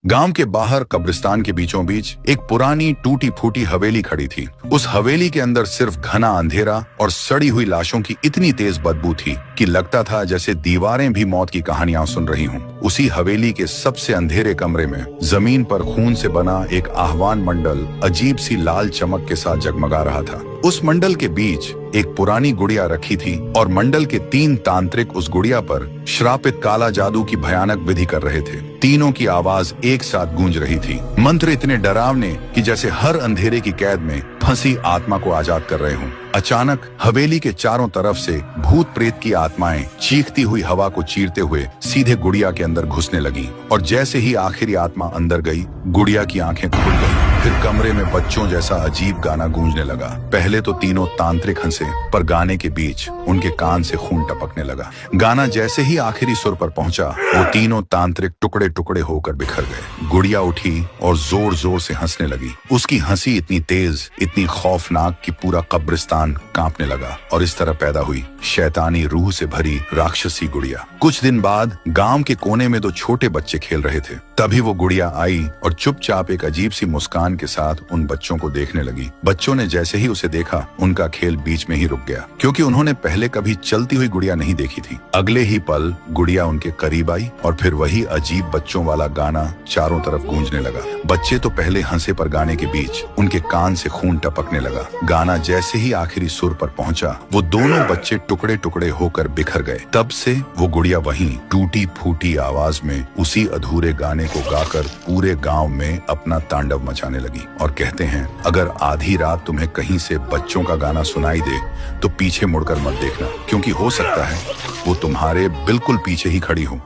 गांव के बाहर कब्रिस्तान के बीचों बीच एक पुरानी टूटी फूटी हवेली खड़ी थी। उस हवेली के अंदर सिर्फ घना अंधेरा और सड़ी हुई लाशों की इतनी तेज बदबू थी कि लगता था जैसे दीवारें भी मौत की कहानियां सुन रही हूं। उसी हवेली के सबसे अंधेरे कमरे में जमीन पर खून से बना एक आह्वान मंडल अजीब सी लाल चमक के साथ जगमगा रहा था। उस मंडल के बीच एक पुरानी गुड़िया रखी थी और मंडल के 3 तांत्रिक उस गुड़िया पर श्रापित काला जादू की भयानक विधि कर रहे थे। तीनों की आवाज एक साथ गूंज रही थी। मंत्र इतने डरावने कि जैसे हर अंधेरे की कैद में फंसी आत्मा को आजाद कर रहे हों। अचानक हवेली के चारों तरफ से भूत प्रेत की आत्माएं चीखती हुई हवा को चीरते हुए सीधे गुड़िया के अंदर घुसने लगी और जैसे ही आखिरी आत्मा अंदर गई, गुड़िया की आंखें खुल गई। फिर कमरे में बच्चों जैसा अजीब गाना गूंजने लगा। पहले तो तीनों तांत्रिक हंसे, पर गाने के बीच उनके कान से खून टपकने लगा। गाना जैसे ही आखिरी सुर पर पहुंचा, वो तीनों तांत्रिक टुकड़े टुकड़े होकर बिखर गए। गुड़िया उठी और जोर जोर से हंसने लगी। उसकी हंसी इतनी तेज, इतनी खौफनाक कि पूरा कब्रिस्तान कांपने लगा। और इस तरह पैदा हुई शैतानी रूह से भरी राक्षसी गुड़िया। कुछ दिन बाद गांव के कोने में 2 छोटे बच्चे खेल रहे थे। तभी वो गुड़िया आई और चुपचाप एक अजीब सी मुस्कान के साथ उन बच्चों को देखने लगी। बच्चों ने जैसे ही उसे देखा, उनका खेल बीच में ही रुक गया, क्योंकि उन्होंने पहले कभी चलती हुई गुड़िया नहीं देखी थी। अगले ही पल गुड़िया उनके करीब आई और फिर वही अजीब बच्चों वाला गाना चारों तरफ गूंजने लगा। बच्चे तो पहले हंसे, पर गाने के बीच उनके कान से खून टपकने लगा। गाना जैसे ही आखिरी सुर पर पहुंचा, वो दोनों बच्चे टुकड़े टुकड़े होकर बिखर गए। तब से वो गुड़िया वहीं टूटी फूटी आवाज में उसी अधूरे गाने को गाकर पूरे गांव में अपना तांडव मचाने लगी। और कहते हैं, अगर आधी रात तुम्हें कहीं से बच्चों का गाना सुनाई दे तो पीछे मुड़कर मत देखना, क्योंकि हो सकता है वो तुम्हारे बिल्कुल पीछे ही खड़ी हो।